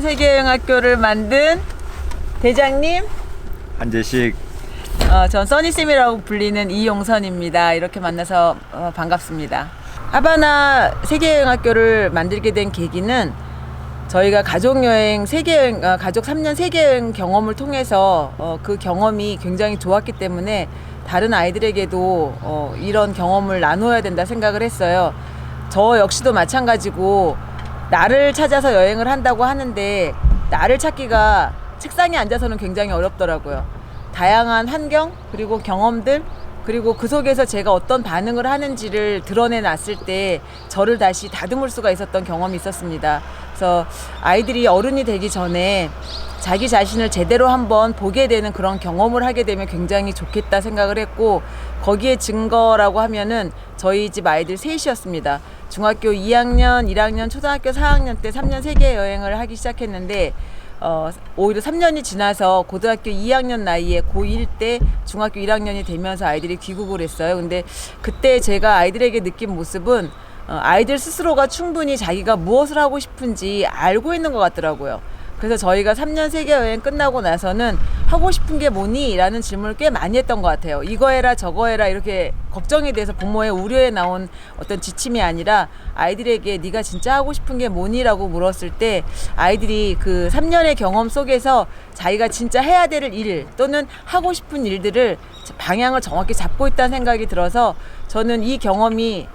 3년 세계여행학교를 만든 대장님 한재식. 전 써니쌤이라고 불리는 이용선입니다. 이렇게 만나서 반갑습니다. 하바나 세계여행학교를 만들게 된 계기는 저희가 가족여행 가족 3년 세계여행 경험을 통해서 그 경험이 굉장히 좋았기 때문에 다른 아이들에게도 이런 경험을 나눠야 된다 생각을 했어요. 저 역시도 마찬가지고 나를 찾아서 여행을 한다고 하는데 나를 찾기가 책상에 앉아서는 굉장히 어렵더라고요. 다양한 환경 그리고 경험들 그리고 그 속에서 제가 어떤 반응을 하는지를 드러내놨을 때 저를 다시 다듬을 수가 있었던 경험이 있었습니다. 그래서 아이들이 어른이 되기 전에 자기 자신을 제대로 한번 보게 되는 그런 경험을 하게 되면 굉장히 좋겠다 생각을 했고, 거기에 증거라고 하면은 저희 집 아이들 셋이었습니다. 중학교 2학년, 1학년, 초등학교 4학년 때 3년 세계 여행을 하기 시작했는데 오히려 3년이 지나서 고등학교 2학년 나이에 고1 때 중학교 1학년이 되면서 아이들이 귀국을 했어요. 근데 그때 제가 아이들에게 느낀 모습은 아이들 스스로가 충분히 자기가 무엇을 하고 싶은지 알고 있는 것 같더라고요. 그래서 저희가 3년 세계여행 끝나고 나서는 하고 싶은 게 뭐니? 라는 질문을 꽤 많이 했던 것 같아요. 이거 해라 저거 해라 이렇게 걱정이 돼서 부모의 우려에 나온 어떤 지침이 아니라 아이들에게 네가 진짜 하고 싶은 게 뭐니? 라고 물었을 때 아이들이 그 3년의 경험 속에서 자기가 진짜 해야 될 일 또는 하고 싶은 일들을 방향을 정확히 잡고 있다는 생각이 들어서 저는 이 경험이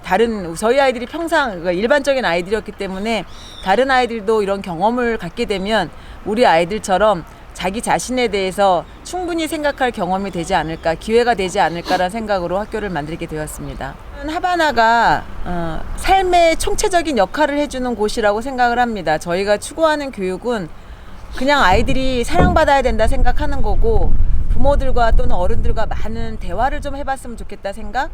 저희 아이들이 평상 일반적인 아이들이었기 때문에 다른 아이들도 이런 경험을 갖게 되면 우리 아이들처럼 자기 자신에 대해서 충분히 생각할 경험이 되지 않을까, 기회가 되지 않을까라는 생각으로 학교를 만들게 되었습니다. 하바나가 삶의 총체적인 역할을 해주는 곳이라고 생각을 합니다. 저희가 추구하는 교육은 그냥 아이들이 사랑받아야 된다 생각하는 거고, 부모들과 또는 어른들과 많은 대화를 좀 해봤으면 좋겠다 생각?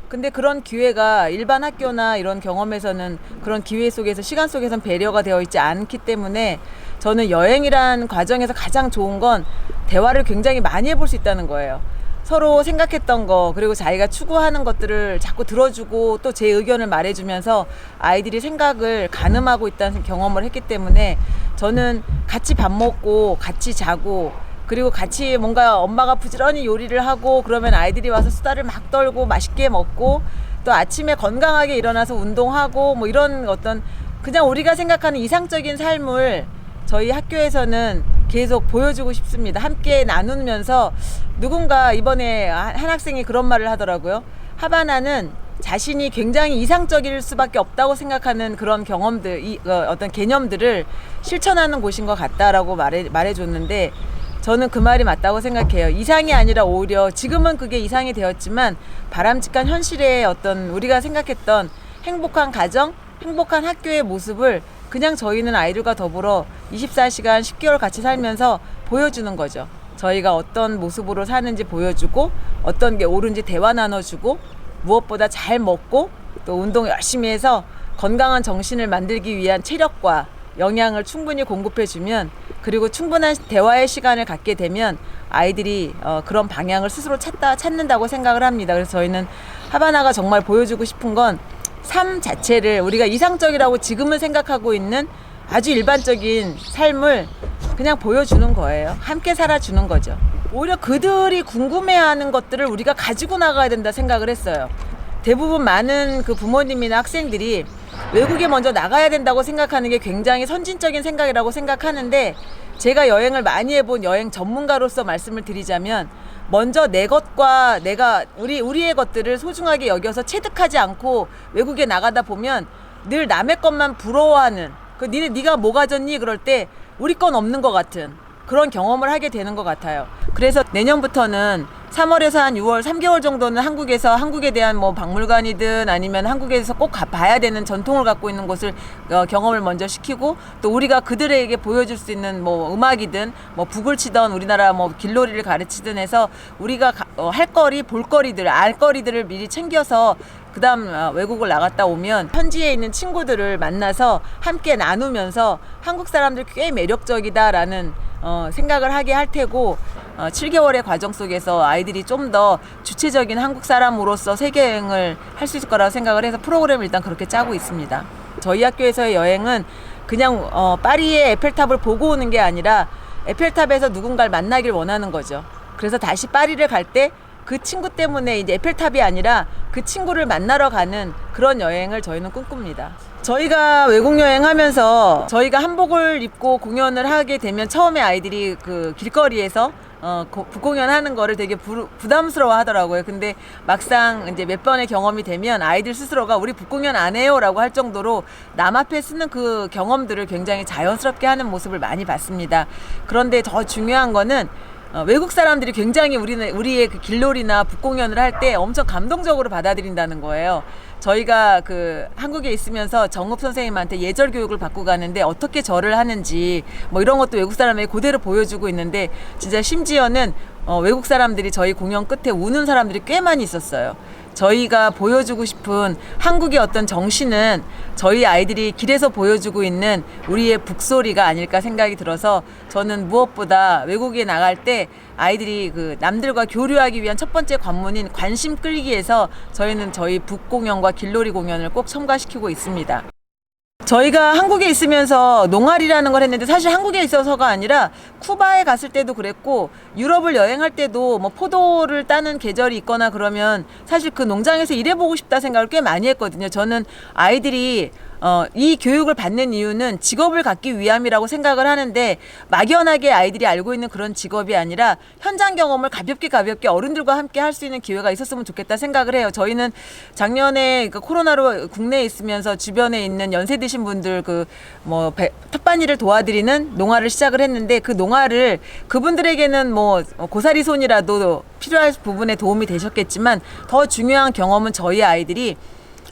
근데 그런 기회가 일반 학교나 이런 경험에서는 그런 기회 속에서 시간 속에서는 배려가 되어 있지 않기 때문에 저는 여행이란 과정에서 가장 좋은 건 대화를 굉장히 많이 해볼 수 있다는 거예요. 서로 생각했던 거 그리고 자기가 추구하는 것들을 자꾸 들어주고 또 제 의견을 말해주면서 아이들이 생각을 가늠하고 있다는 경험을 했기 때문에 저는 같이 밥 먹고 같이 자고 그리고 같이 뭔가 엄마가 부지런히 요리를 하고 그러면 아이들이 와서 수다를 막 떨고 맛있게 먹고 또 아침에 건강하게 일어나서 운동하고 뭐 이런 어떤 그냥 우리가 생각하는 이상적인 삶을 저희 학교에서는 계속 보여주고 싶습니다. 함께 나누면서 누군가 이번에 한 학생이 그런 말을 하더라고요. 하바나는 자신이 굉장히 이상적일 수밖에 없다고 생각하는 그런 경험들, 어떤 개념들을 실천하는 곳인 것 같다라고 말해줬는데 저는 그 말이 맞다고 생각해요. 이상이 아니라 오히려 지금은 그게 이상이 되었지만 바람직한 현실의 어떤 우리가 생각했던 행복한 가정, 행복한 학교의 모습을 그냥 저희는 아이들과 더불어 24시간 10개월 같이 살면서 보여주는 거죠. 저희가 어떤 모습으로 사는지 보여주고 어떤 게 옳은지 대화 나눠주고 무엇보다 잘 먹고 또 운동 열심히 해서 건강한 정신을 만들기 위한 체력과 영양을 충분히 공급해주면 그리고 충분한 대화의 시간을 갖게 되면 아이들이 그런 방향을 스스로 찾는다고 생각을 합니다. 그래서 저희는 하바나가 정말 보여주고 싶은 건 삶 자체를 우리가 이상적이라고 지금은 생각하고 있는 아주 일반적인 삶을 그냥 보여주는 거예요. 함께 살아주는 거죠. 오히려 그들이 궁금해하는 것들을 우리가 가지고 나가야 된다 생각을 했어요. 대부분 많은 그 부모님이나 학생들이 외국에 먼저 나가야 된다고 생각하는 게 굉장히 선진적인 생각이라고 생각하는데 제가 여행을 많이 해본 여행 전문가로서 말씀을 드리자면 먼저 내 것과 우리의 것들을 소중하게 여겨서 체득하지 않고 외국에 나가다 보면 늘 남의 것만 부러워하는 네가 뭐 가졌니? 그럴 때 우리 건 없는 것 같은 그런 경험을 하게 되는 것 같아요. 그래서 내년부터는 3월에서 한 6월 3개월 정도는 한국에 대한 뭐 박물관이든 아니면 한국에서 꼭 봐야 되는 전통을 갖고 있는 곳을 경험을 먼저 시키고 또 우리가 그들에게 보여줄 수 있는 뭐 음악이든 뭐 북을 치던 우리나라 뭐 길놀이를 가르치든 해서 우리가 할거리, 볼거리들, 알거리들을 미리 챙겨서 그다음 외국을 나갔다 오면 현지에 있는 친구들을 만나서 함께 나누면서 한국 사람들 꽤 매력적이다라는 생각을 하게 할 테고 7개월의 과정 속에서 아이들이 좀 더 주체적인 한국 사람으로서 세계여행을 할 수 있을 거라고 생각을 해서 프로그램을 일단 그렇게 짜고 있습니다. 저희 학교에서의 여행은 그냥 파리의 에펠탑을 보고 오는 게 아니라 에펠탑에서 누군가를 만나길 원하는 거죠. 그래서 다시 파리를 갈 때 그 친구 때문에 이제 에펠탑이 아니라 그 친구를 만나러 가는 그런 여행을 저희는 꿈꿉니다. 저희가 외국 여행하면서 저희가 한복을 입고 공연을 하게 되면 처음에 아이들이 그 길거리에서 북공연하는 거를 되게 부담스러워 하더라고요. 근데 막상 이제 몇 번의 경험이 되면 아이들 스스로가 우리 북공연 안 해요 라고 할 정도로 남 앞에 쓰는 그 경험들을 굉장히 자연스럽게 하는 모습을 많이 봤습니다. 그런데 더 중요한 거는 외국 사람들이 굉장히 우리의 그 길놀이나 북공연을 할 때 엄청 감동적으로 받아들인다는 거예요. 저희가 그 한국에 있으면서 정읍 선생님한테 예절 교육을 받고 가는데 어떻게 절을 하는지 뭐 이런 것도 외국 사람에게 그대로 보여주고 있는데 진짜 심지어는 외국 사람들이 저희 공연 끝에 우는 사람들이 꽤 많이 있었어요. 저희가 보여주고 싶은 한국의 어떤 정신은 저희 아이들이 길에서 보여주고 있는 우리의 북소리가 아닐까 생각이 들어서 저는 무엇보다 외국에 나갈 때 아이들이 그 남들과 교류하기 위한 첫 번째 관문인 관심 끌기에서 저희는 저희 북공연과 길놀이 공연을 꼭 첨가시키고 있습니다. 저희가 한국에 있으면서 농활이라는 걸 했는데 사실 한국에 있어서가 아니라 쿠바에 갔을 때도 그랬고 유럽을 여행할 때도 뭐 포도를 따는 계절이 있거나 그러면 사실 그 농장에서 일해보고 싶다 생각을 꽤 많이 했거든요. 저는 아이들이 이 교육을 받는 이유는 직업을 갖기 위함이라고 생각을 하는데 막연하게 아이들이 알고 있는 그런 직업이 아니라 현장 경험을 가볍게 어른들과 함께 할 수 있는 기회가 있었으면 좋겠다 생각을 해요. 저희는 작년에 그 코로나로 국내에 있으면서 주변에 있는 연세 드신 분들 텃밭일을 도와드리는 농활을 시작을 했는데 그 농활을 그분들에게는 뭐 고사리 손이라도 필요할 부분에 도움이 되셨겠지만 더 중요한 경험은 저희 아이들이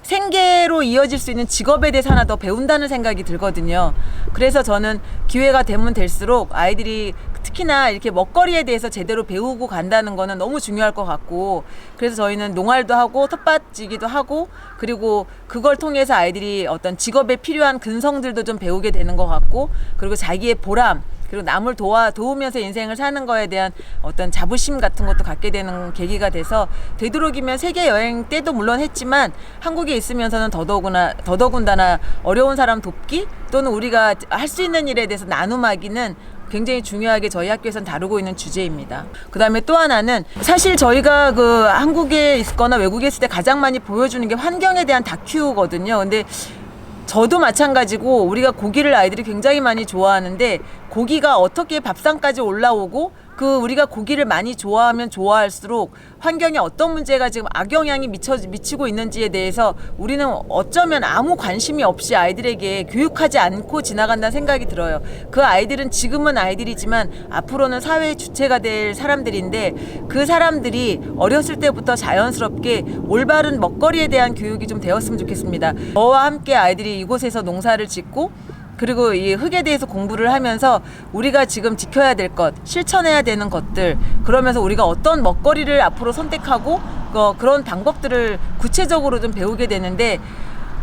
생계로 이어질 수 있는 직업에 대해서 하나 더 배운다는 생각이 들거든요. 그래서 저는 기회가 되면 될수록 아이들이 특히나 이렇게 먹거리에 대해서 제대로 배우고 간다는 거는 너무 중요할 것 같고 그래서 저희는 농활도 하고 텃밭지기도 하고 그리고 그걸 통해서 아이들이 어떤 직업에 필요한 근성들도 좀 배우게 되는 것 같고 그리고 자기의 보람 그리고 남을 도우면서 인생을 사는 거에 대한 어떤 자부심 같은 것도 갖게 되는 계기가 돼서 되도록이면 세계 여행 때도 물론 했지만 한국에 있으면서는 더더군다나 어려운 사람 돕기 또는 우리가 할 수 있는 일에 대해서 나눔하기는 굉장히 중요하게 저희 학교에서는 다루고 있는 주제입니다. 그 다음에 또 하나는 사실 저희가 그 한국에 있거나 외국에 있을 때 가장 많이 보여주는 게 환경에 대한 다큐거든요. 근데 저도 마찬가지고 우리가 고기를 아이들이 굉장히 많이 좋아하는데 고기가 어떻게 밥상까지 올라오고 그 우리가 고기를 많이 좋아하면 좋아할수록 환경에 어떤 문제가 지금 악영향이 미치고 있는지에 대해서 우리는 어쩌면 아무 관심이 없이 아이들에게 교육하지 않고 지나간다는 생각이 들어요. 그 아이들은 지금은 아이들이지만 앞으로는 사회의 주체가 될 사람들인데 그 사람들이 어렸을 때부터 자연스럽게 올바른 먹거리에 대한 교육이 좀 되었으면 좋겠습니다. 저와 함께 아이들이 이곳에서 농사를 짓고 그리고 이 흙에 대해서 공부를 하면서 우리가 지금 지켜야 될 것, 실천해야 되는 것들 그러면서 우리가 어떤 먹거리를 앞으로 선택하고 그런 방법들을 구체적으로 좀 배우게 되는데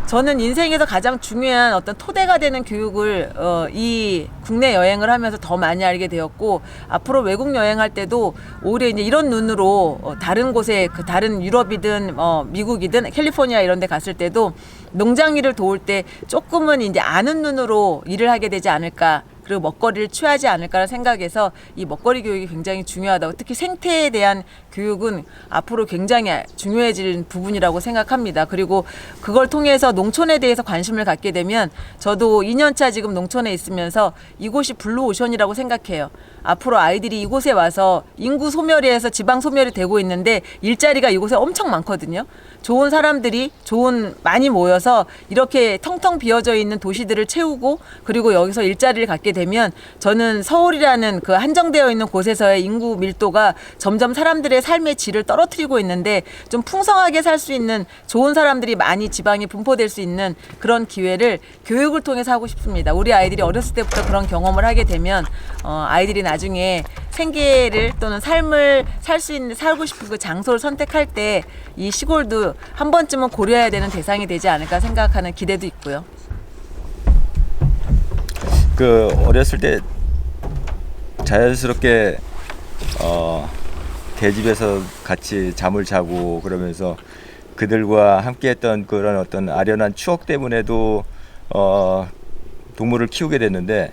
저는 인생에서 가장 중요한 어떤 토대가 되는 교육을 이 국내 여행을 하면서 더 많이 알게 되었고 앞으로 외국 여행할 때도 오히려 이제 이런 눈으로 다른 곳에 다른 유럽이든 미국이든 캘리포니아 이런 데 갔을 때도 농장 일을 도울 때 조금은 이제 아는 눈으로 일을 하게 되지 않을까 그리고 먹거리를 취하지 않을까라는 생각에서 이 먹거리 교육이 굉장히 중요하다고 특히 생태에 대한 교육은 앞으로 굉장히 중요해질 부분이라고 생각합니다. 그리고 그걸 통해서 농촌에 대해서 관심을 갖게 되면 저도 2년차 지금 농촌에 있으면서 이곳이 블루오션이라고 생각해요. 앞으로 아이들이 이곳에 와서 인구 소멸에서 지방 소멸이 되고 있는데 일자리가 이곳에 엄청 많거든요. 좋은 사람들이 많이 모여서 이렇게 텅텅 비어져 있는 도시들을 채우고 그리고 여기서 일자리를 갖게 되면 저는 서울이라는 그 한정되어 있는 곳에서의 인구 밀도가 점점 사람들의 삶의 질을 떨어뜨리고 있는데 좀 풍성하게 살 수 있는 좋은 사람들이 많이 지방에 분포될 수 있는 그런 기회를 교육을 통해서 하고 싶습니다. 우리 아이들이 어렸을 때부터 그런 경험을 하게 되면 아이들이 나중에 생계를 또는 삶을 살고 싶은 그 장소를 선택할 때 이 시골도 한 번쯤은 고려해야 되는 대상이 되지 않을까 생각하는 기대도 있고요. 그 어렸을 때 자연스럽게 대집에서 같이 잠을 자고 그러면서 그들과 함께했던 그런 어떤 아련한 추억 때문에도 동물을 키우게 됐는데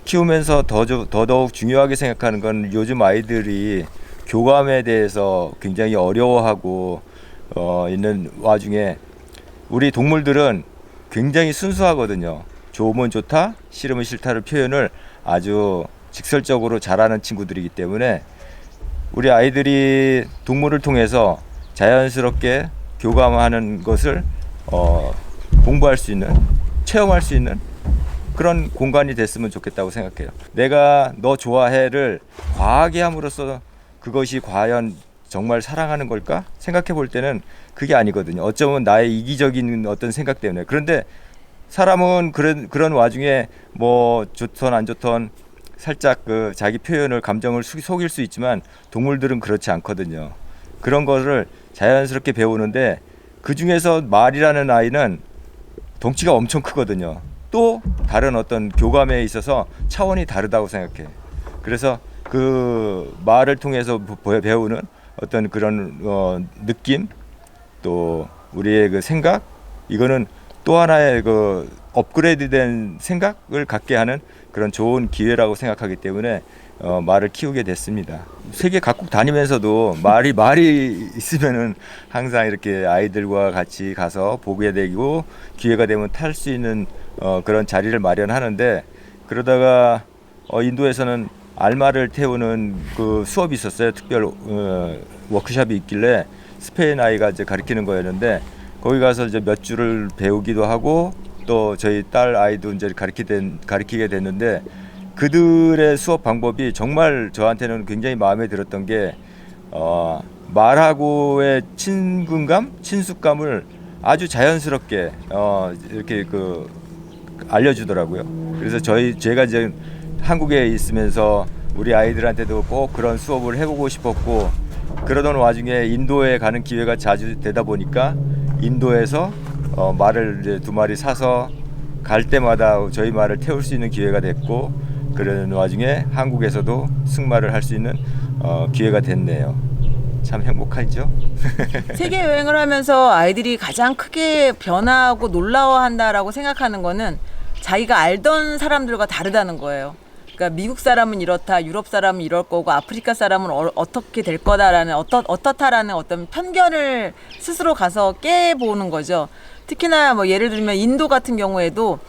키우면서 더더욱 중요하게 생각하는 건 요즘 아이들이 교감에 대해서 굉장히 어려워하고 있는 와중에 우리 동물들은 굉장히 순수하거든요. 좋으면 좋다, 싫으면 싫다를 표현을 아주 직설적으로 잘하는 친구들이기 때문에 우리 아이들이 동물을 통해서 자연스럽게 교감하는 것을 공부할 수 있는, 체험할 수 있는 그런 공간이 됐으면 좋겠다고 생각해요. 내가 너 좋아해를 과하게 함으로써 그것이 과연 정말 사랑하는 걸까? 생각해 볼 때는 그게 아니거든요. 어쩌면 나의 이기적인 어떤 생각 때문에. 그런데 사람은 그런 와중에 뭐 좋던 안 좋던 살짝 그 자기 표현을 감정을 속일 수 있지만 동물들은 그렇지 않거든요. 그런 거를 자연스럽게 배우는데 그 중에서 말이라는 아이는 덩치가 엄청 크거든요. 또 다른 어떤 교감에 있어서 차원이 다르다고 생각해. 그래서 그 말을 통해서 배우는 어떤 그런 느낌, 또 우리의 그 생각, 이거는 또 하나의 그 업그레이드된 생각을 갖게 하는 그런 좋은 기회라고 생각하기 때문에 말을 키우게 됐습니다. 세계 각국 다니면서도 말이 있으면은 항상 이렇게 아이들과 같이 가서 보게 되고 기회가 되면 탈 수 있는 그런 자리를 마련하는데, 그러다가 인도에서는 알마를 태우는 그 수업이 있었어요. 특별 워크숍이 있길래 스페인 아이가 이제 가르치는 거였는데 거기 가서 이제 몇 줄을 배우기도 하고 또 저희 딸 아이도 이제 가르치게 됐는데 그들의 수업 방법이 정말 저한테는 굉장히 마음에 들었던 게 말하고의 친숙감을 아주 자연스럽게 이렇게 그 알려주더라고요. 그래서 제가 이제 한국에 있으면서 우리 아이들한테도 꼭 그런 수업을 해보고 싶었고, 그러던 와중에 인도에 가는 기회가 자주 되다 보니까 인도에서 말을 이제 2마리 사서 갈 때마다 저희 말을 태울 수 있는 기회가 됐고, 그러는 와중에 한국에서도 승마를 할 수 있는 기회가 됐네요. 참 행복하죠. 세계 여행을 하면서 아이들이 가장 크게 변화하고 놀라워한다라고 생각하는 거는 자기가 알던 사람들과 다르다는 거예요. 그러니까 미국 사람은 이렇다, 유럽 사람은 이럴 거고, 아프리카 사람은 어떻게 될 거다라는 어떻다라는 어떤 편견을 스스로 가서 깨보는 거죠. 특히나 뭐 예를 들면 인도 같은 경우에도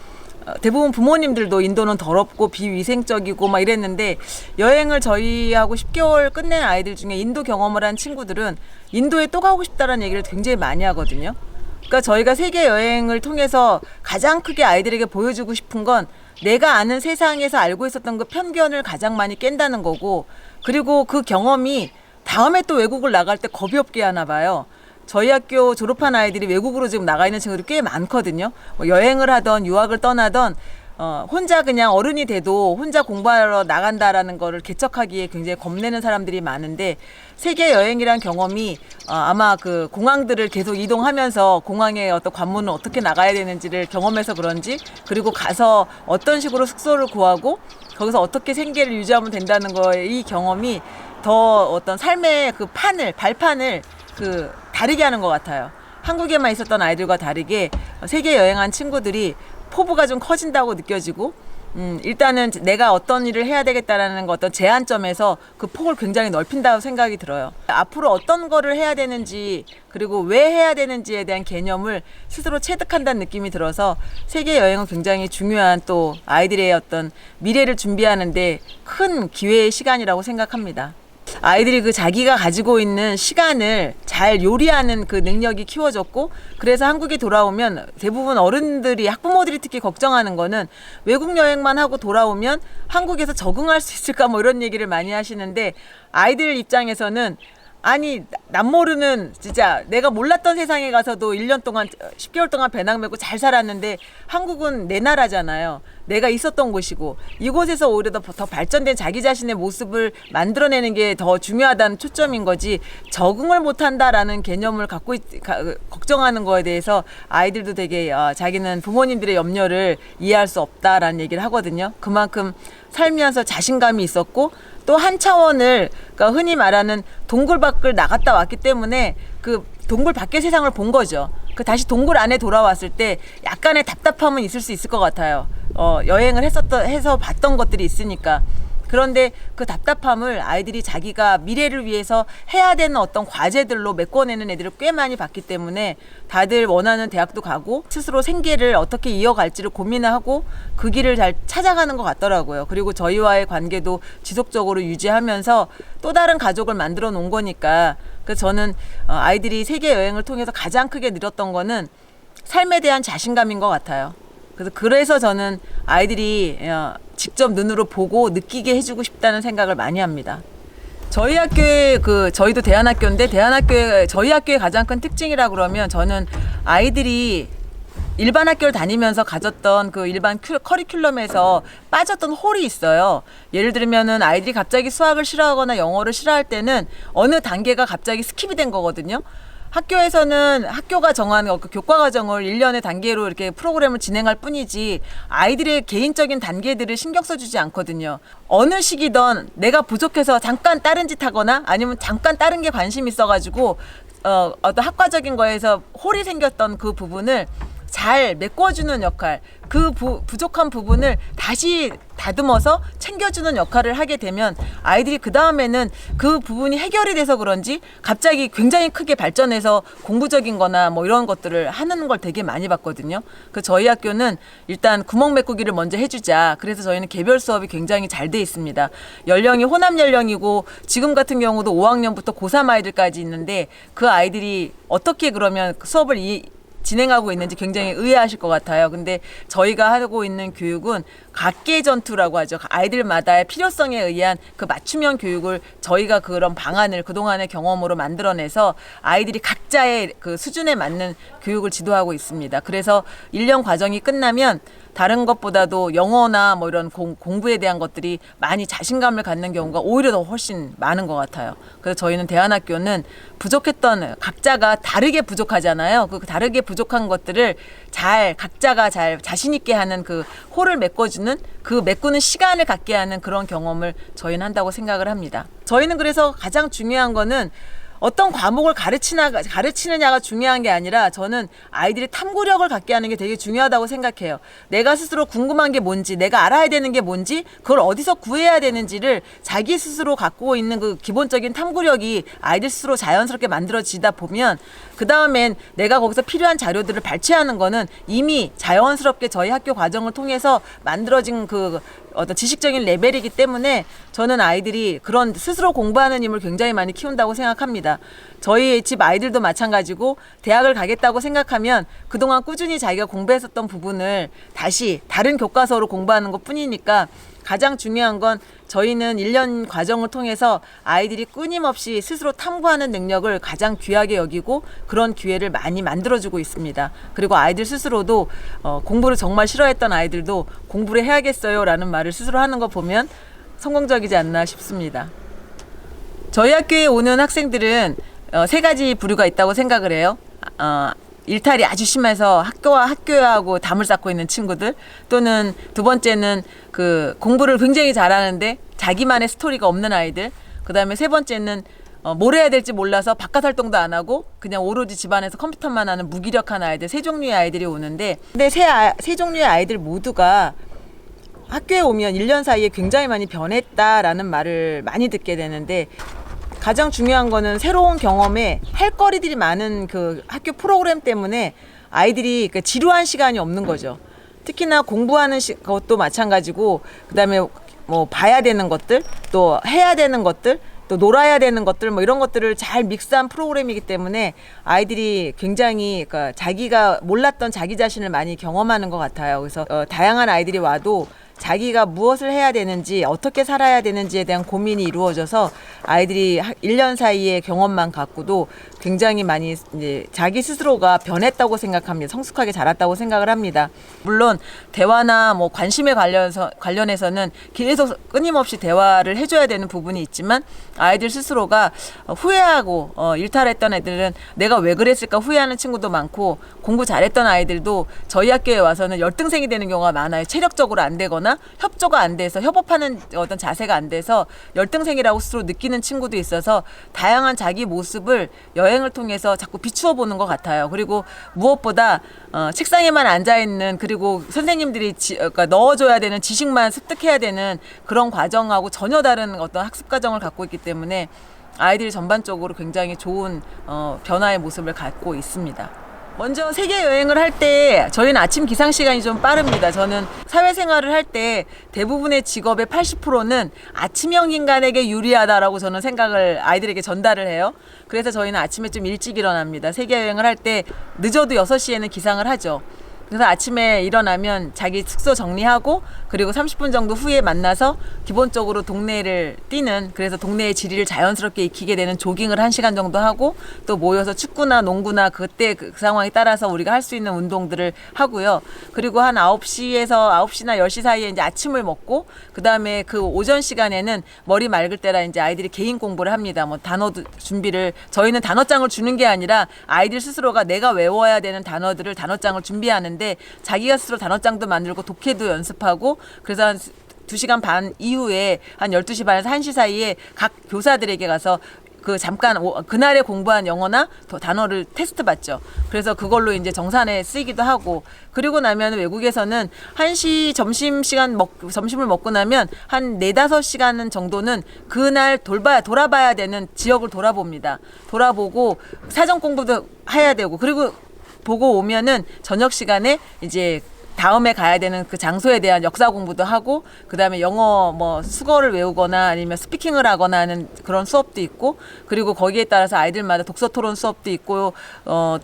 대부분 부모님들도 인도는 더럽고 비위생적이고 막 이랬는데, 여행을 저희하고 10개월 끝낸 아이들 중에 인도 경험을 한 친구들은 인도에 또 가고 싶다라는 얘기를 굉장히 많이 하거든요. 그러니까 저희가 세계 여행을 통해서 가장 크게 아이들에게 보여주고 싶은 건 내가 아는 세상에서 알고 있었던 그 편견을 가장 많이 깬다는 거고, 그리고 그 경험이 다음에 또 외국을 나갈 때 겁이 없게 하나 봐요. 저희 학교 졸업한 아이들이 외국으로 지금 나가 있는 친구들이 꽤 많거든요. 뭐 여행을 하던 유학을 떠나던 혼자 그냥 어른이 돼도 혼자 공부하러 나간다라는 거를 개척하기에 굉장히 겁내는 사람들이 많은데, 세계 여행이란 경험이 아마 그 공항들을 계속 이동하면서 공항의 어떤 관문을 어떻게 나가야 되는지를 경험해서 그런지, 그리고 가서 어떤 식으로 숙소를 구하고 거기서 어떻게 생계를 유지하면 된다는 거에 이 경험이 더 어떤 삶의 그 발판을 그 다르게 하는 것 같아요. 한국에만 있었던 아이들과 다르게 세계 여행한 친구들이 포부가 좀 커진다고 느껴지고, 일단은 내가 어떤 일을 해야 되겠다라는 거 어떤 제한점에서 그 폭을 굉장히 넓힌다고 생각이 들어요. 앞으로 어떤 거를 해야 되는지, 그리고 왜 해야 되는지에 대한 개념을 스스로 체득한다는 느낌이 들어서 세계 여행은 굉장히 중요한, 또 아이들의 어떤 미래를 준비하는데 큰 기회의 시간이라고 생각합니다. 아이들이 그 자기가 가지고 있는 시간을 잘 요리하는 그 능력이 키워졌고, 그래서 한국에 돌아오면 대부분 어른들이, 학부모들이 특히 걱정하는 거는 외국 여행만 하고 돌아오면 한국에서 적응할 수 있을까 뭐 이런 얘기를 많이 하시는데, 아이들 입장에서는 아니 남모르는, 진짜 내가 몰랐던 세상에 가서도 1년 동안 10개월 동안 배낭 메고 잘 살았는데 한국은 내 나라잖아요. 내가 있었던 곳이고, 이곳에서 오히려 더 발전된 자기 자신의 모습을 만들어내는 게 더 중요하다는 초점인 거지, 적응을 못한다라는 개념을 갖고 걱정하는 거에 대해서 아이들도 되게 자기는 부모님들의 염려를 이해할 수 없다라는 얘기를 하거든요. 그만큼 살면서 자신감이 있었고, 또 한 차원을, 그러니까 흔히 말하는 동굴 밖을 나갔다 왔기 때문에 그 동굴 밖의 세상을 본 거죠. 그 다시 동굴 안에 돌아왔을 때 약간의 답답함은 있을 수 있을 것 같아요. 여행을 해서 봤던 것들이 있으니까. 그런데 그 답답함을 아이들이 자기가 미래를 위해서 해야 되는 어떤 과제들로 메꿔내는 애들을 꽤 많이 봤기 때문에 다들 원하는 대학도 가고 스스로 생계를 어떻게 이어갈지를 고민하고 그 길을 잘 찾아가는 것 같더라고요. 그리고 저희와의 관계도 지속적으로 유지하면서 또 다른 가족을 만들어 놓은 거니까. 그래서 저는 아이들이 세계 여행을 통해서 가장 크게 늘었던 거는 삶에 대한 자신감인 것 같아요. 그래서 저는 아이들이 직접 눈으로 보고 느끼게 해주고 싶다는 생각을 많이 합니다. 저희 학교에 저희도 대안학교인데 저희 학교의 가장 큰 특징이라 그러면 저는 아이들이 일반 학교를 다니면서 가졌던 그 일반 커리큘럼에서 빠졌던 홀이 있어요. 예를 들면은 아이들이 갑자기 수학을 싫어하거나 영어를 싫어할 때는 어느 단계가 갑자기 스킵이 된 거거든요. 학교에서는 학교가 정한 그 교과 과정을 1년의 단계로 이렇게 프로그램을 진행할 뿐이지 아이들의 개인적인 단계들을 신경 써주지 않거든요. 어느 시기든 내가 부족해서 잠깐 다른 짓 하거나 아니면 잠깐 다른 게 관심 있어가지고 어떤 학과적인 거에서 홀이 생겼던 그 부분을 잘 메꿔주는 역할, 그 부족한 부분을 다시 다듬어서 챙겨주는 역할을 하게 되면 아이들이 그 다음에는 그 부분이 해결이 돼서 그런지 갑자기 굉장히 크게 발전해서 공부적인 거나 뭐 이런 것들을 하는 걸 되게 많이 봤거든요. 저희 학교는 일단 구멍 메꾸기를 먼저 해주자. 그래서 저희는 개별 수업이 굉장히 잘 돼 있습니다. 연령이 혼합 연령이고 지금 같은 경우도 5학년부터 고3 아이들까지 있는데 그 아이들이 어떻게 그러면 수업을 진행하고 있는지 굉장히 의아하실 것 같아요. 근데 저희가 하고 있는 교육은 각계 전투라고 하죠. 아이들마다의 필요성에 의한 그 맞춤형 교육을 저희가 그런 방안을 그동안의 경험으로 만들어내서 아이들이 각자의 그 수준에 맞는 교육을 지도하고 있습니다. 그래서 1년 과정이 끝나면 다른 것보다도 영어나 뭐 이런 공부에 대한 것들이 많이 자신감을 갖는 경우가 오히려 더 훨씬 많은 것 같아요. 그래서 저희는 대안학교는 부족했던 각자가 다르게 부족하잖아요. 그 다르게 부족한 것들을 각자가 잘 자신 있게 하는 그 홀을 메꿔주는 그 메꾸는 시간을 갖게 하는 그런 경험을 저희는 한다고 생각을 합니다. 저희는 그래서 가장 중요한 거는 어떤 과목을 가르치느냐가 중요한 게 아니라 저는 아이들이 탐구력을 갖게 하는 게 되게 중요하다고 생각해요. 내가 스스로 궁금한 게 뭔지, 내가 알아야 되는 게 뭔지, 그걸 어디서 구해야 되는지를 자기 스스로 갖고 있는 그 기본적인 탐구력이 아이들 스스로 자연스럽게 만들어지다 보면 그 다음엔 내가 거기서 필요한 자료들을 발췌하는 거는 이미 자연스럽게 저희 학교 과정을 통해서 만들어진 그 어떤 지식적인 레벨이기 때문에 저는 아이들이 그런 스스로 공부하는 힘을 굉장히 많이 키운다고 생각합니다. 저희 집 아이들도 마찬가지고 대학을 가겠다고 생각하면 그동안 꾸준히 자기가 공부했었던 부분을 다시 다른 교과서로 공부하는 것 뿐이니까 가장 중요한 건 저희는 1년 과정을 통해서 아이들이 끊임없이 스스로 탐구하는 능력을 가장 귀하게 여기고 그런 기회를 많이 만들어주고 있습니다. 그리고 아이들 스스로도 공부를 정말 싫어했던 아이들도 공부를 해야겠어요 라는 말을 스스로 하는 거 보면 성공적이지 않나 싶습니다. 저희 학교에 오는 학생들은 3가지 부류가 있다고 생각을 해요. 일탈이 아주 심해서 학교하고 담을 쌓고 있는 친구들, 또는 두 번째는 그 공부를 굉장히 잘하는데 자기만의 스토리가 없는 아이들, 그 다음에 세 번째는 뭘 해야 될지 몰라서 바깥 활동도 안 하고 그냥 오로지 집안에서 컴퓨터만 하는 무기력한 아이들, 3종류의 아이들이 오는데, 근데 세 종류의 아이들 모두가 학교에 오면 1년 사이에 굉장히 많이 변했다라는 말을 많이 듣게 되는데, 가장 중요한 거는 새로운 경험에 할 거리들이 많은 그 학교 프로그램 때문에 아이들이 그 지루한 시간이 없는 거죠. 특히나 공부하는 것도 마찬가지고, 그다음에 뭐 봐야 되는 것들, 또 해야 되는 것들, 또 놀아야 되는 것들, 뭐 이런 것들을 잘 믹스한 프로그램이기 때문에 아이들이 굉장히 그러니까 자기가 몰랐던 자기 자신을 많이 경험하는 것 같아요. 그래서 다양한 아이들이 와도 자기가 무엇을 해야 되는지, 어떻게 살아야 되는지에 대한 고민이 이루어져서 아이들이 1년 사이의 경험만 갖고도 굉장히 많이 이제 자기 스스로가 변했다고 생각합니다. 성숙하게 자랐다고 생각을 합니다. 물론 대화나 뭐 관심에 관련해서는 계속 끊임없이 대화를 해줘야 되는 부분이 있지만, 아이들 스스로가 후회하고 일탈했던 애들은 내가 왜 그랬을까 후회하는 친구도 많고, 공부 잘했던 아이들도 저희 학교에 와서는 열등생이 되는 경우가 많아요. 체력적으로 안 되거나 협조가 안 돼서, 협업하는 어떤 자세가 안 돼서 열등생이라고 스스로 느끼는 친구도 있어서 다양한 자기 모습을 여행 여행을 통해서 자꾸 비추어 보는 것 같아요. 그리고 무엇보다 책상에만 앉아 있는, 그리고 선생님들이 그러니까 넣어줘야 되는 지식만 습득해야 되는 그런 과정하고 전혀 다른 어떤 학습 과정을 갖고 있기 때문에 아이들이 전반적으로 굉장히 좋은 변화의 모습을 갖고 있습니다. 먼저 세계 여행을 할 때 저희는 아침 기상 시간이 좀 빠릅니다. 저는 사회생활을 할 때 대부분의 직업의 80%는 아침형 인간에게 유리하다라고 저는 생각을 아이들에게 전달을 해요. 그래서 저희는 아침에 좀 일찍 일어납니다. 세계 여행을 할 때 늦어도 6시에는 기상을 하죠. 그래서 아침에 일어나면 자기 숙소 정리하고 그리고 30분 정도 후에 만나서 기본적으로 동네를 뛰는, 그래서 동네의 지리를 자연스럽게 익히게 되는 조깅을 1시간 정도 하고 또 모여서 축구나 농구나 그때 그 상황에 따라서 우리가 할 수 있는 운동들을 하고요. 그리고 한 9시나 10시 사이에 이제 아침을 먹고 그다음에 그 오전 시간에는 머리 맑을 때라 이제 아이들이 개인 공부를 합니다. 뭐 단어 준비를, 저희는 단어장을 주는 게 아니라 아이들 스스로가 내가 외워야 되는 단어들을 단어장을 준비하는데 자기가 스스로 단어장도 만들고 독해도 연습하고, 그래서 한 2시간 반 이후에 한 12시 반에서 1시 사이에 각 교사들에게 가서 그 잠깐 그날에 공부한 영어나 단어를 테스트 받죠. 그래서 그걸로 이제 정산에 쓰이기도 하고, 그리고 나면 외국에서는 1시 점심을 먹고 나면 한 4-5시간 정도는 그날 돌아봐야 되는 지역을 돌아봅니다. 돌아보고 사전 공부도 해야 되고, 그리고 보고 오면은 저녁 시간에 이제 다음에 가야 되는 그 장소에 대한 역사 공부도 하고, 그다음에 영어 뭐 수거를 외우거나 아니면 스피킹을 하거나 하는 그런 수업도 있고, 그리고 거기에 따라서 아이들마다 독서 토론 수업도 있고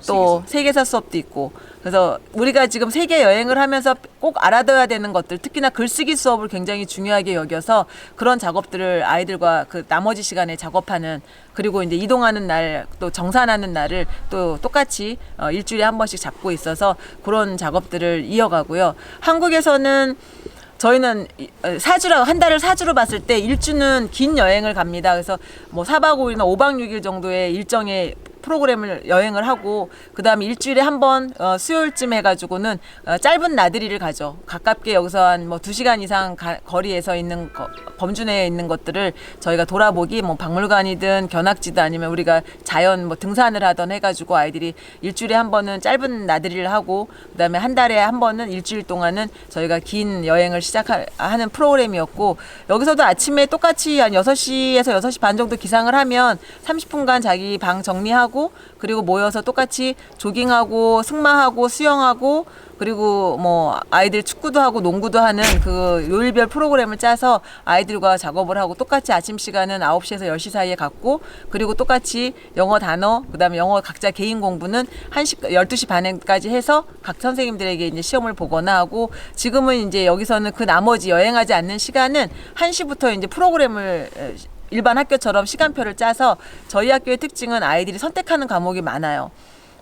또 세계사 수업도 있고. 그래서 우리가 지금 세계 여행을 하면서 꼭 알아둬야 되는 것들, 특히나 글쓰기 수업을 굉장히 중요하게 여겨서 그런 작업들을 아이들과 그 나머지 시간에 작업하는, 그리고 이제 이동하는 날 또 정산하는 날을 또 똑같이 일주일에 한 번씩 잡고 있어서 그런 작업들을 이어가고요. 한국에서는 저희는 한 달을 4주로 봤을 때 1주는 긴 여행을 갑니다. 그래서 뭐 4박 5일이나 5박 6일 정도의 일정의 프로그램을 여행을 하고, 그 다음에 일주일에 한 번 수요일쯤 해가지고는 짧은 나들이를 가죠. 가깝게 여기서 한 뭐 2시간 이상 거리에서 있는 범주 내에 있는 것들을 저희가 돌아보기, 뭐 박물관이든 견학지든 아니면 우리가 자연 뭐 등산을 하던 해가지고 아이들이 일주일에 한 번은 짧은 나들이를 하고, 그 다음에 한 달에 한 번은 일주일 동안은 저희가 긴 여행을 시작하는 프로그램이었고, 여기서도 아침에 똑같이 한 6시에서 6시 반 정도 기상을 하면 30분간 자기 방 정리하고, 그리고 모여서 똑같이 조깅하고 승마하고 수영하고, 그리고 뭐 아이들 축구도 하고 농구도 하는 그 요일별 프로그램을 짜서 아이들과 작업을 하고, 똑같이 아침 시간은 9시에서 10시 사이에 갖고, 그리고 똑같이 영어 단어, 그다음에 영어 각자 개인 공부는 12시 반까지 해서 각 선생님들에게 이제 시험을 보거나 하고, 지금은 이제 여기서는 그 나머지 여행하지 않는 시간은 1시부터 이제 프로그램을 일반 학교처럼 시간표를 짜서, 저희 학교의 특징은 아이들이 선택하는 과목이 많아요.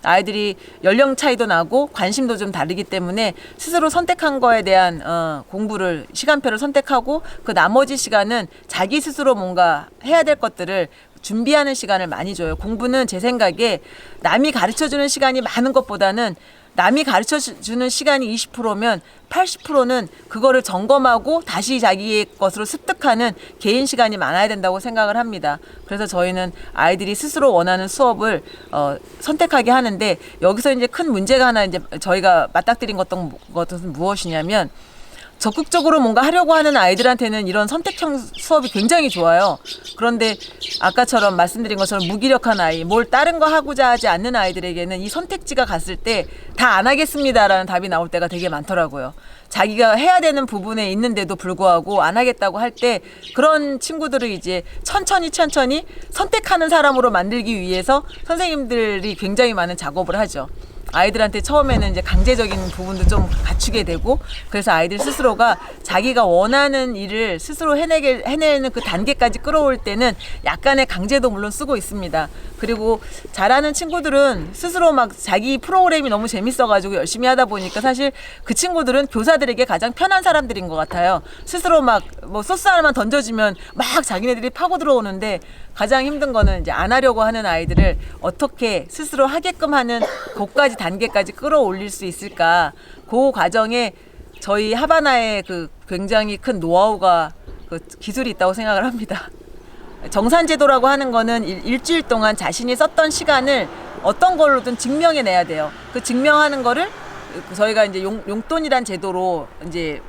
아이들이 연령 차이도 나고 관심도 좀 다르기 때문에 스스로 선택한 거에 대한 공부를, 시간표를 선택하고, 그 나머지 시간은 자기 스스로 뭔가 해야 될 것들을 준비하는 시간을 많이 줘요. 공부는 제 생각에 남이 가르쳐주는 시간이 많은 것보다는 남이 가르쳐주는 시간이 20%면 80%는 그거를 점검하고 다시 자기의 것으로 습득하는 개인 시간이 많아야 된다고 생각을 합니다. 그래서 저희는 아이들이 스스로 원하는 수업을 선택하게 하는데, 여기서 이제 큰 문제가 하나 이제 저희가 맞닥뜨린 것은 무엇이냐면, 적극적으로 뭔가 하려고 하는 아이들한테는 이런 선택형 수업이 굉장히 좋아요. 그런데 아까처럼 말씀드린 것처럼 무기력한 아이, 뭘 다른 거 하고자 하지 않는 아이들에게는 이 선택지가 갔을 때 다 안 하겠습니다라는 답이 나올 때가 되게 많더라고요. 자기가 해야 되는 부분에 있는데도 불구하고 안 하겠다고 할 때, 그런 친구들을 이제 천천히 선택하는 사람으로 만들기 위해서 선생님들이 굉장히 많은 작업을 하죠. 아이들한테 처음에는 이제 강제적인 부분도 좀 갖추게 되고, 그래서 아이들 스스로가 자기가 원하는 일을 스스로 해내는 그 단계까지 끌어올 때는 약간의 강제도 물론 쓰고 있습니다. 그리고 잘하는 친구들은 스스로 막 자기 프로그램이 너무 재밌어가지고 열심히 하다 보니까 사실 그 친구들은 교사들에게 가장 편한 사람들인 것 같아요. 스스로 막 뭐 소스 하나만 던져주면 막 자기네들이 파고 들어오는데, 가장 힘든 거는 이제 안 하려고 하는 아이들을 어떻게 스스로 하게끔 하는 그까지 단계까지 끌어올릴 수 있을까. 그 과정에 저희 하바나의 그 굉장히 큰 노하우가, 그 기술이 있다고 생각을 합니다. 정산제도라고 하는 거는 일주일 동안 자신이 썼던 시간을 어떤 걸로든 증명해내야 돼요. 그 증명하는 거를 저희가 이제 용돈이란 제도로 이제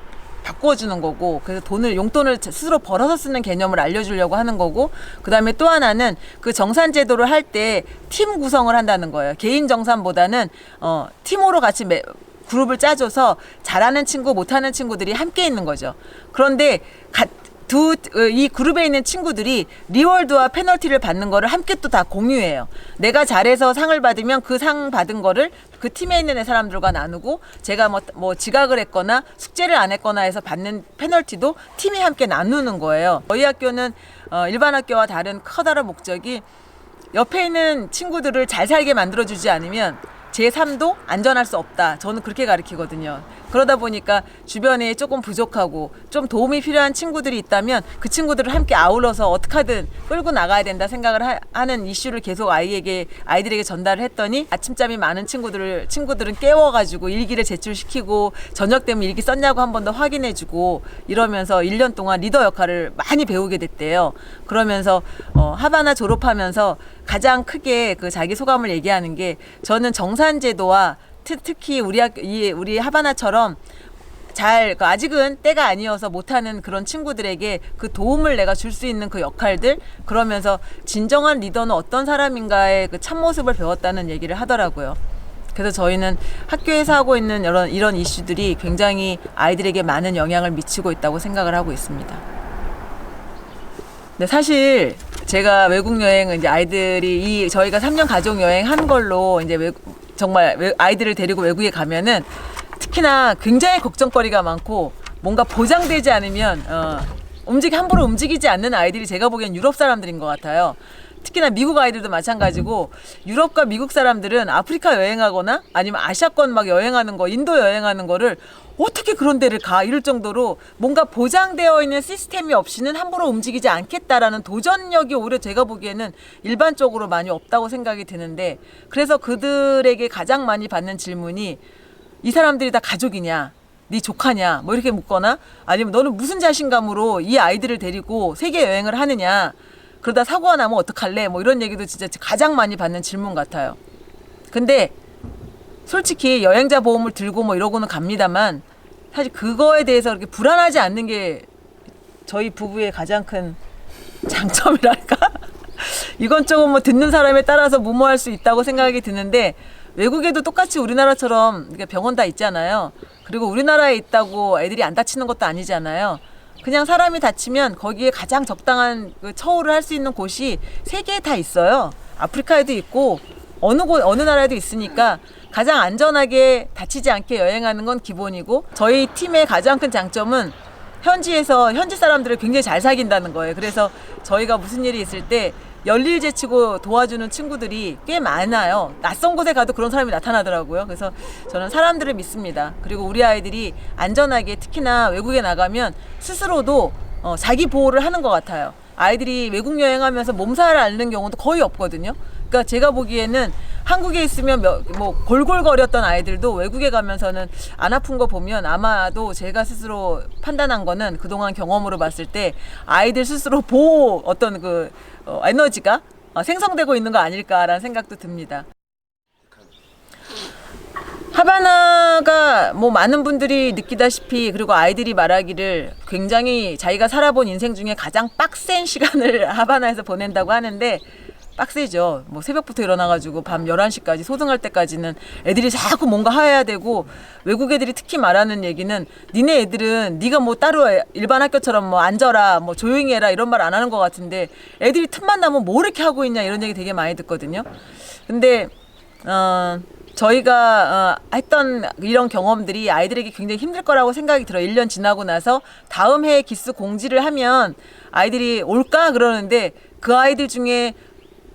바꿔주는 거고, 그래서 용돈을 스스로 벌어서 쓰는 개념을 알려주려고 하는 거고, 그 다음에 또 하나는 그 정산제도를 할 때 팀 구성을 한다는 거예요. 개인 정산보다는 팀으로 같이 그룹을 짜줘서 잘하는 친구, 못하는 친구들이 함께 있는 거죠. 그런데 이 그룹에 있는 친구들이 리워드와 페널티를 받는 거를 함께 또 다 공유해요. 내가 잘해서 상을 받으면 그 상 받은 거를 그 팀에 있는 사람들과 나누고, 제가 뭐 지각을 했거나 숙제를 안 했거나 해서 받는 페널티도 팀이 함께 나누는 거예요. 저희 학교는 일반 학교와 다른 커다란 목적이 옆에 있는 친구들을 잘 살게 만들어주지 않으면 제 삶도 안전할 수 없다. 저는 그렇게 가르치거든요. 그러다 보니까 주변에 조금 부족하고 좀 도움이 필요한 친구들이 있다면 그 친구들을 함께 아울러서 어떻게 하든 끌고 나가야 된다 생각을 하는 이슈를 계속 아이들에게 전달을 했더니, 아침잠이 많은 친구들은 깨워가지고 일기를 제출시키고, 저녁 되면 일기 썼냐고 한 번 더 확인해주고, 이러면서 1년 동안 리더 역할을 많이 배우게 됐대요. 그러면서 하바나 졸업하면서 가장 크게 그 자기 소감을 얘기하는 게, 저는 정산제도와 특히 우리 하바나처럼 아직은 때가 아니어서 못하는 그런 친구들에게 그 도움을 내가 줄 수 있는 그 역할들, 그러면서 진정한 리더는 어떤 사람인가의 그 참모습을 배웠다는 얘기를 하더라고요. 그래서 저희는 학교에서 하고 있는 이런 이슈들이 굉장히 아이들에게 많은 영향을 미치고 있다고 생각을 하고 있습니다. 근데 사실 제가 외국 여행은 이제 아이들이 저희가 3년 가족 여행 한 걸로 이제 정말 아이들을 데리고 외국에 가면은 특히나 굉장히 걱정거리가 많고, 뭔가 보장되지 않으면 함부로 움직이지 않는 아이들이 제가 보기엔 유럽 사람들인 것 같아요. 특히나 미국 아이들도 마찬가지고, 유럽과 미국 사람들은 아프리카 여행하거나 아니면 아시아권 막 여행하는 거, 인도 여행하는 거를 어떻게 그런 데를 가, 이럴 정도로 뭔가 보장되어 있는 시스템이 없이는 함부로 움직이지 않겠다라는 도전력이 오히려 제가 보기에는 일반적으로 많이 없다고 생각이 드는데, 그래서 그들에게 가장 많이 받는 질문이, 이 사람들이 다 가족이냐, 네 조카냐, 뭐 이렇게 묻거나, 아니면 너는 무슨 자신감으로 이 아이들을 데리고 세계 여행을 하느냐, 그러다 사고가 나면 어떡할래, 뭐 이런 얘기도 진짜 가장 많이 받는 질문 같아요. 근데 솔직히 여행자 보험을 들고 뭐 이러고는 갑니다만, 사실 그거에 대해서 그렇게 불안하지 않는 게 저희 부부의 가장 큰 장점이랄까? 이건 조금 뭐 듣는 사람에 따라서 무모할 수 있다고 생각이 드는데, 외국에도 똑같이 우리나라처럼 병원 다 있잖아요. 그리고 우리나라에 있다고 애들이 안 다치는 것도 아니잖아요. 그냥 사람이 다치면 거기에 가장 적당한 처우를 할 수 있는 곳이 세계에 다 있어요. 아프리카에도 있고 어느 나라에도 있으니까 가장 안전하게 다치지 않게 여행하는 건 기본이고, 저희 팀의 가장 큰 장점은 현지 사람들을 굉장히 잘 사귄다는 거예요. 그래서 저희가 무슨 일이 있을 때 열일제치고 도와주는 친구들이 꽤 많아요. 낯선 곳에 가도 그런 사람이 나타나더라고요. 그래서 저는 사람들을 믿습니다. 그리고 우리 아이들이 안전하게, 특히나 외국에 나가면 스스로도 자기 보호를 하는 것 같아요. 아이들이 외국 여행하면서 몸살을 앓는 경우도 거의 없거든요. 그러니까 제가 보기에는 한국에 있으면 뭐 골골거렸던 아이들도 외국에 가면서는 안 아픈 거 보면, 아마도 제가 스스로 판단한 거는 그동안 경험으로 봤을 때 아이들 스스로 보호 에너지가 생성되고 있는 거 아닐까라는 생각도 듭니다. 하바나가 뭐 많은 분들이 느끼다시피, 그리고 아이들이 말하기를 굉장히 자기가 살아본 인생 중에 가장 빡센 시간을 하바나에서 보낸다고 하는데, 빡세죠. 뭐 새벽부터 일어나가지고 밤 11시까지 소등할 때까지는 애들이 자꾸 뭔가 해야 되고, 외국 애들이 특히 말하는 얘기는, 니네 애들은 네가 뭐 따로 일반 학교처럼 뭐 앉아라, 뭐 조용히 해라 이런 말 안 하는 것 같은데, 애들이 틈만 나면 뭐 이렇게 하고 있냐, 이런 얘기 되게 많이 듣거든요. 근데 저희가 했던 이런 경험들이 아이들에게 굉장히 힘들 거라고 생각이 들어요. 1년 지나고 나서 다음 해에 기수 공지를 하면 아이들이 올까 그러는데, 그 아이들 중에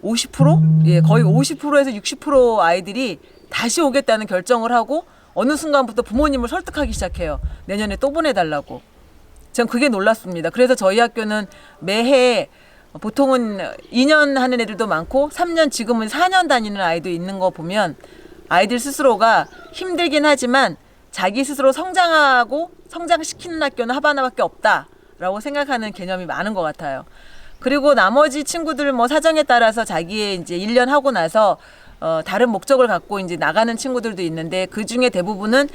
50%? 예, 거의 50%에서 60% 아이들이 다시 오겠다는 결정을 하고, 어느 순간부터 부모님을 설득하기 시작해요. 내년에 또 보내달라고. 전 그게 놀랐습니다. 그래서 저희 학교는 매해 보통은 2년 하는 애들도 많고 3년, 지금은 4년 다니는 아이도 있는 거 보면, 아이들 스스로가 힘들긴 하지만 자기 스스로 성장하고 성장시키는 학교는 하바나밖에 없다라고 생각하는 개념이 많은 것 같아요. 그리고 나머지 친구들 뭐 사정에 따라서 자기의 이제 1년 하고 나서 다른 목적을 갖고 이제 나가는 친구들도 있는데 그 중에 대부분은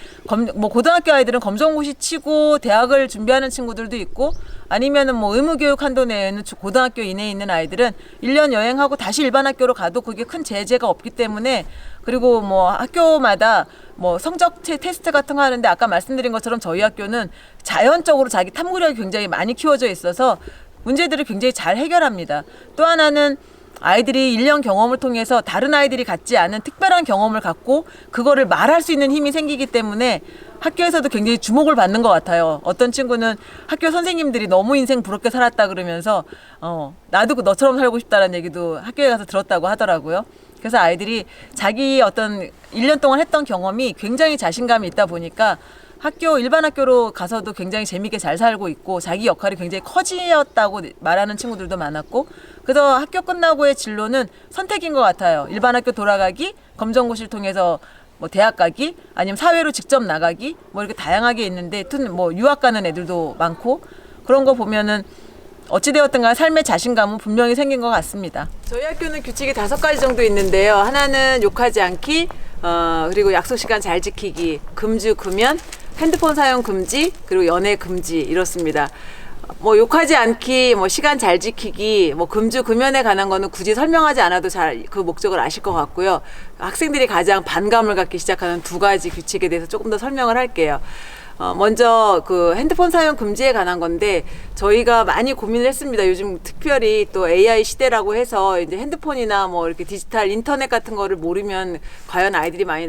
뭐 고등학교 아이들은 검정고시 치고 대학을 준비하는 친구들도 있고 아니면은 뭐 의무교육 한도 내에는 고등학교 이내에 있는 아이들은 1년 여행하고 다시 일반 학교로 가도 그게 큰 제재가 없기 때문에 그리고 뭐 학교마다 뭐 성적 테스트 같은 거 하는데 아까 말씀드린 것처럼 저희 학교는 자연적으로 자기 탐구력이 굉장히 많이 키워져 있어서 문제들을 굉장히 잘 해결합니다. 또 하나는 아이들이 1년 경험을 통해서 다른 아이들이 갖지 않은 특별한 경험을 갖고 그거를 말할 수 있는 힘이 생기기 때문에 학교에서도 굉장히 주목을 받는 것 같아요. 어떤 친구는 학교 선생님들이 너무 인생 부럽게 살았다 그러면서 나도 너처럼 살고 싶다라는 얘기도 학교에 가서 들었다고 하더라고요. 그래서 아이들이 자기 어떤 1년 동안 했던 경험이 굉장히 자신감이 있다 보니까 일반 학교로 가서도 굉장히 재밌게 잘 살고 있고 자기 역할이 굉장히 커지었다고 말하는 친구들도 많았고 그래서 학교 끝나고의 진로는 선택인 것 같아요. 일반 학교 돌아가기, 검정고시를 통해서 뭐 대학 가기, 아니면 사회로 직접 나가기 뭐 이렇게 다양하게 있는데 뭐 유학 가는 애들도 많고 그런 거 보면은 어찌되었든 간에 삶의 자신감은 분명히 생긴 것 같습니다. 저희 학교는 규칙이 5가지 정도 있는데요. 하나는 욕하지 않기, 그리고 약속 시간 잘 지키기, 금주 금연, 핸드폰 사용 금지, 그리고 연애 금지 이렇습니다. 뭐 욕하지 않기, 뭐 시간 잘 지키기, 뭐 금주 금연에 관한 거는 굳이 설명하지 않아도 잘 그 목적을 아실 것 같고요. 학생들이 가장 반감을 갖기 시작하는 2가지 규칙에 대해서 조금 더 설명을 할게요. 먼저 그 핸드폰 사용 금지에 관한 건데 저희가 많이 고민을 했습니다. 요즘 특별히 또 AI 시대라고 해서 이제 핸드폰이나 뭐 이렇게 디지털 인터넷 같은 거를 모르면 과연 아이들이 많이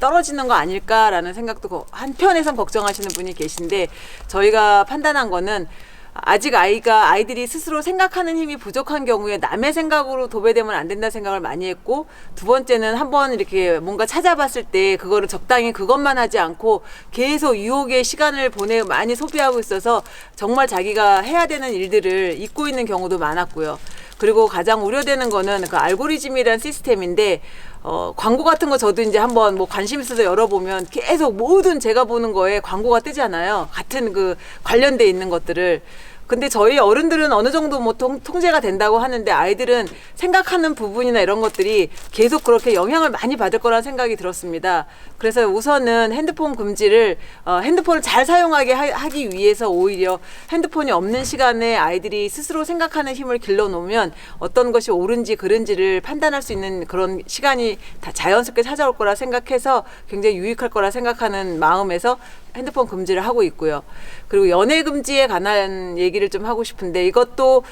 떨어지는 거 아닐까라는 생각도 한편에선 걱정하시는 분이 계신데 저희가 판단한 거는 아직 아이들이 스스로 생각하는 힘이 부족한 경우에 남의 생각으로 도배되면 안 된다는 생각을 많이 했고, 두 번째는 한번 이렇게 뭔가 찾아봤을 때 그거를 적당히 그것만 하지 않고 계속 유혹의 시간을 많이 소비하고 있어서 정말 자기가 해야 되는 일들을 잊고 있는 경우도 많았고요. 그리고 가장 우려되는 거는 그 알고리즘이라는 시스템인데 광고 같은 거 저도 이제 한번 뭐 관심 있어서 열어보면 계속 모든 제가 보는 거에 광고가 뜨잖아요. 같은 그 관련돼 있는 것들을. 근데 저희 어른들은 어느 정도 뭐 통제가 된다고 하는데 아이들은 생각하는 부분이나 이런 것들이 계속 그렇게 영향을 많이 받을 거라는 생각이 들었습니다. 그래서 우선은 핸드폰 금지를 핸드폰을 잘 사용하게 하기 위해서 오히려 핸드폰이 없는 시간에 아이들이 스스로 생각하는 힘을 길러놓으면 어떤 것이 옳은지 그른지를 판단할 수 있는 그런 시간이 다 자연스럽게 찾아올 거라 생각해서 굉장히 유익할 거라 생각하는 마음에서 핸드폰 금지를 하고 있고요. 그리고 연애 금지에 관한 얘기를 좀 하고 싶은데 이것도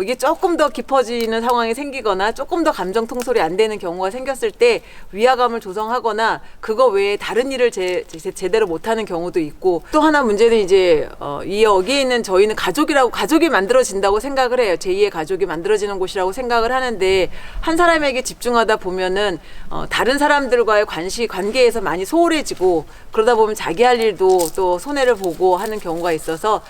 이게 조금 더 깊어지는 상황이 생기거나 조금 더 감정 통솔이 안 되는 경우가 생겼을 때 위화감을 조성하거나 그거 외에 다른 일을 제대로 못하는 경우도 있고, 또 하나 문제는 이제 여기에 있는 저희는 가족이 만들어진다고 생각을 해요. 제2의 가족이 만들어지는 곳이라고 생각을 하는데 한 사람에게 집중하다 보면은 다른 사람들과의 관계에서 많이 소홀해지고 그러다 보면 자기 할 일도 또 손해를 보고 하는 경우가 있어서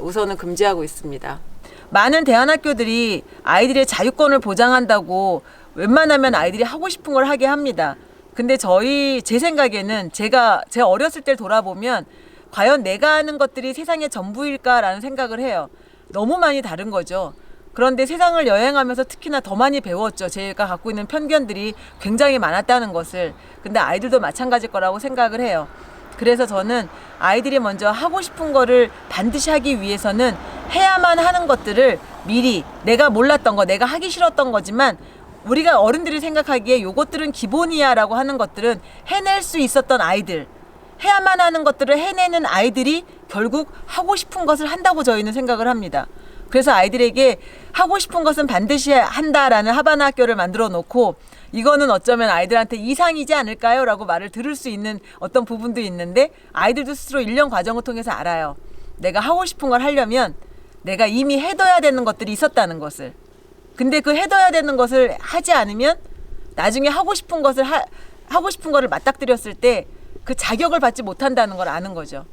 우선은 금지하고 있습니다. 많은 대안학교들이 아이들의 자유권을 보장한다고 웬만하면 아이들이 하고 싶은 걸 하게 합니다. 근데 제 생각에는 제 어렸을 때를 돌아보면 과연 내가 하는 것들이 세상의 전부일까라는 생각을 해요. 너무 많이 다른 거죠. 그런데 세상을 여행하면서 특히나 더 많이 배웠죠. 제가 갖고 있는 편견들이 굉장히 많았다는 것을. 근데 아이들도 마찬가지일 거라고 생각을 해요. 그래서 저는 아이들이 먼저 하고 싶은 거를 반드시 하기 위해서는 해야만 하는 것들을 미리 내가 몰랐던 거, 내가 하기 싫었던 거지만 우리가 어른들이 생각하기에 요것들은 기본이야 라고 하는 것들은 해낼 수 있었던 아이들, 해야만 하는 것들을 해내는 아이들이 결국 하고 싶은 것을 한다고 저희는 생각을 합니다. 그래서 아이들에게 하고 싶은 것은 반드시 한다라는 하바나 학교를 만들어 놓고 이거는 어쩌면 아이들한테 이상이지 않을까요? 라고 말을 들을 수 있는 어떤 부분도 있는데 아이들도 스스로 1년 과정을 통해서 알아요. 내가 하고 싶은 걸 하려면 내가 이미 해둬야 되는 것들이 있었다는 것을. 근데 그 해둬야 되는 것을 하지 않으면 나중에 하고 싶은 거를 맞닥뜨렸을 때 그 자격을 받지 못한다는 걸 아는 거죠.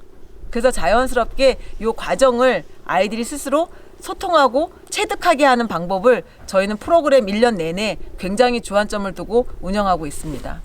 그래서 자연스럽게 이 과정을 아이들이 스스로 소통하고 체득하게 하는 방법을 저희는 프로그램 1년 내내 굉장히 주안점을 두고 운영하고 있습니다.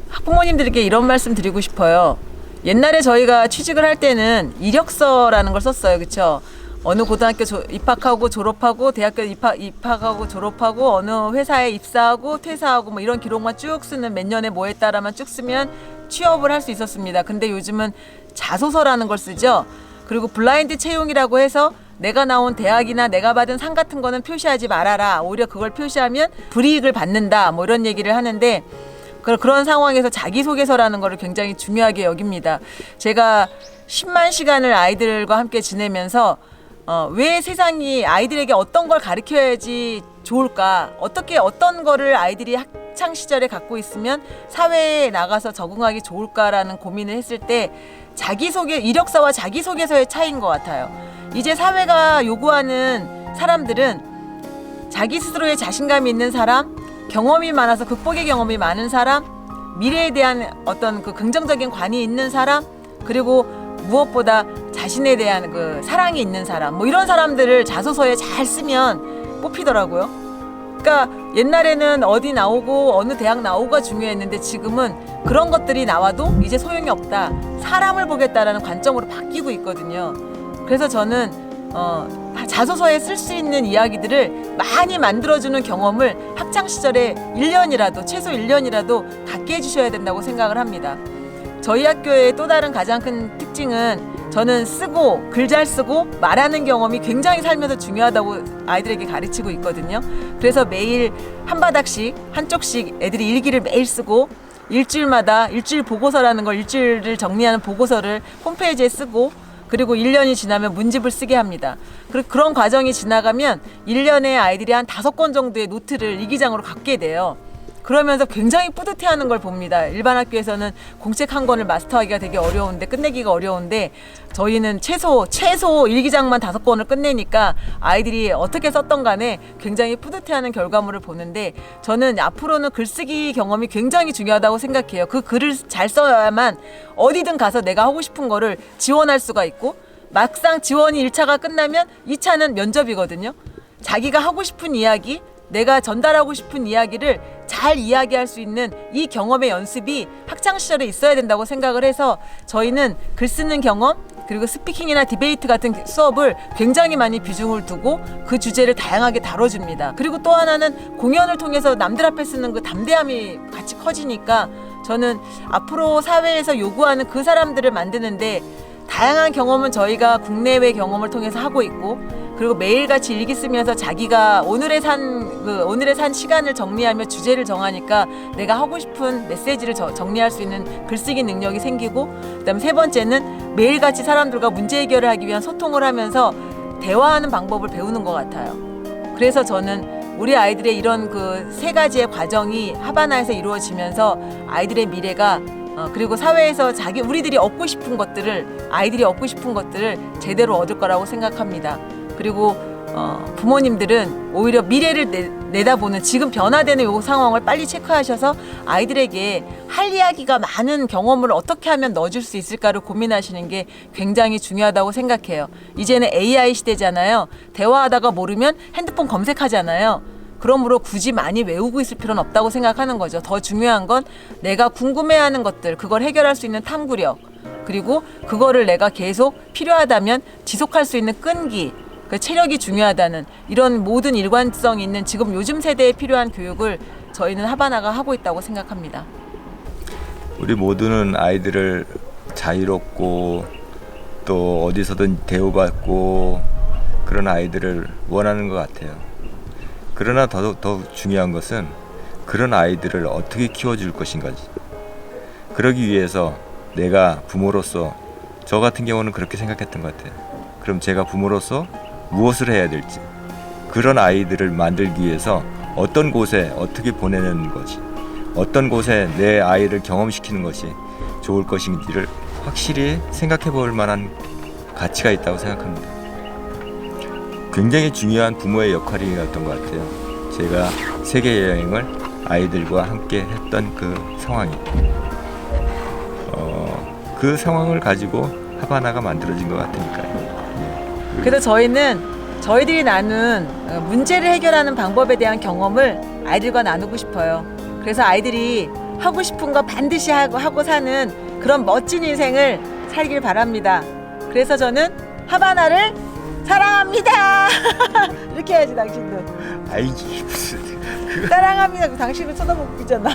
학부모님들께 이런 말씀 드리고 싶어요. 옛날에 저희가 취직을 할 때는 이력서라는 걸 썼어요. 그렇죠? 어느 고등학교 입학하고 졸업하고 대학교 입학하고 졸업하고 어느 회사에 입사하고 퇴사하고 뭐 이런 기록만 쭉 쓰는 몇 년에 뭐 했다라만 쭉 쓰면 취업을 할 수 있었습니다. 근데 요즘은 자소서라는 걸 쓰죠. 그리고 블라인드 채용이라고 해서 내가 나온 대학이나 내가 받은 상 같은 거는 표시하지 말아라. 오히려 그걸 표시하면 불이익을 받는다. 뭐 이런 얘기를 하는데 그런 상황에서 자기소개서라는 거를 굉장히 중요하게 여깁니다. 제가 10만 시간을 아이들과 함께 지내면서 왜 세상이 아이들에게 어떤 걸 가르쳐야지 좋을까? 어떤 거를 아이들이 학창 시절에 갖고 있으면 사회에 나가서 적응하기 좋을까라는 고민을 했을 때 이력서와 자기소개서의 차이인 것 같아요. 이제 사회가 요구하는 사람들은 자기 스스로의 자신감이 있는 사람, 경험이 많아서 극복의 경험이 많은 사람, 미래에 대한 어떤 그 긍정적인 관이 있는 사람, 그리고 무엇보다 자신에 대한 그 사랑이 있는 사람, 뭐 이런 사람들을 자소서에 잘 쓰면 뽑히더라고요. 그러니까 옛날에는 어디 나오고 어느 대학 나오고가 중요했는데 지금은 그런 것들이 나와도 이제 소용이 없다. 사람을 보겠다라는 관점으로 바뀌고 있거든요. 그래서 저는 자소서에 쓸 수 있는 이야기들을 많이 만들어주는 경험을 학창 시절에 1년이라도 최소 1년이라도 갖게 해주셔야 된다고 생각을 합니다. 저희 학교의 또 다른 가장 큰 특징은 저는 글 잘 쓰고 말하는 경험이 굉장히 살면서 중요하다고 아이들에게 가르치고 있거든요. 그래서 매일 한 바닥씩 한쪽씩 애들이 일기를 매일 쓰고 일주일마다 일주일 보고서라는 걸 일주일을 정리하는 보고서를 홈페이지에 쓰고 그리고 1년이 지나면 문집을 쓰게 합니다. 그리고 그런 과정이 지나가면 1년에 아이들이 한 5권 정도의 노트를 일기장으로 갖게 돼요. 그러면서 굉장히 뿌듯해하는 걸 봅니다. 일반 학교에서는 공책 한 권을 마스터하기가 되게 어려운데 끝내기가 어려운데 저희는 최소 일기장만 5권을 끝내니까 아이들이 어떻게 썼던 간에 굉장히 뿌듯해하는 결과물을 보는데 저는 앞으로는 글쓰기 경험이 굉장히 중요하다고 생각해요. 그 글을 잘 써야만 어디든 가서 내가 하고 싶은 거를 지원할 수가 있고 막상 지원이 1차가 끝나면 2차는 면접이거든요. 자기가 하고 싶은 이야기, 내가 전달하고 싶은 이야기를 잘 이야기할 수 있는 이 경험의 연습이 학창시절에 있어야 된다고 생각을 해서 저희는 글 쓰는 경험 그리고 스피킹이나 디베이트 같은 수업을 굉장히 많이 비중을 두고 그 주제를 다양하게 다뤄줍니다. 그리고 또 하나는 공연을 통해서 남들 앞에 쓰는 그 담대함이 같이 커지니까 저는 앞으로 사회에서 요구하는 그 사람들을 만드는데 다양한 경험은 저희가 국내외 경험을 통해서 하고 있고 그리고 매일같이 일기 쓰면서 자기가 오늘의 산 시간을 정리하며 주제를 정하니까 내가 하고 싶은 메시지를 정리할 수 있는 글쓰기 능력이 생기고 그다음에 세 번째는 매일같이 사람들과 문제 해결을 하기 위한 소통을 하면서 대화하는 방법을 배우는 것 같아요. 그래서 저는 우리 아이들의 이런 그 3가지의 과정이 하바나에서 이루어지면서 아이들의 미래가 그리고 사회에서 우리들이 얻고 싶은 것들을 아이들이 얻고 싶은 것들을 제대로 얻을 거라고 생각합니다. 그리고 부모님들은 오히려 미래를 내다보는 지금 변화되는 이 상황을 빨리 체크하셔서 아이들에게 할 이야기가 많은 경험을 어떻게 하면 넣어줄 수 있을까를 고민하시는 게 굉장히 중요하다고 생각해요. 이제는 AI 시대잖아요. 대화하다가 모르면 핸드폰 검색하잖아요. 그러므로 굳이 많이 외우고 있을 필요는 없다고 생각하는 거죠. 더 중요한 건 내가 궁금해하는 것들, 그걸 해결할 수 있는 탐구력, 그리고 그거를 내가 계속 필요하다면 지속할 수 있는 끈기, 그 체력이 중요하다는 이런 모든 일관성 있는 지금 요즘 세대에 필요한 교육을 저희는 하바나가 하고 있다고 생각합니다. 우리 모두는 아이들을 자유롭고 또 어디서든 대우받고 그런 아이들을 원하는 것 같아요. 그러나 더 중요한 것은 그런 아이들을 어떻게 키워줄 것인가지. 그러기 위해서 내가 부모로서 저 같은 경우는 그렇게 생각했던 것 같아요. 그럼 제가 부모로서 무엇을 해야 될지, 그런 아이들을 만들기 위해서 어떤 곳에 어떻게 보내는 것이, 어떤 곳에 내 아이를 경험시키는 것이 좋을 것인지를 확실히 생각해 볼 만한 가치가 있다고 생각합니다. 굉장히 중요한 부모의 역할이었던 것 같아요. 제가 세계 여행을 아이들과 함께 했던 그 상황이 그 상황을 가지고 하바나가 만들어진 것 같으니까요. 그래서 저희는 저희들이 나눈 문제를 해결하는 방법에 대한 경험을 아이들과 나누고 싶어요. 그래서 아이들이 하고 싶은 거 반드시 하고 사는 그런 멋진 인생을 살길 바랍니다. 그래서 저는 하바나를 사랑합니다. 이렇게 해야지 당신도. 아이 무슨 사랑합니다. 당신은 쳐다보고 있잖아.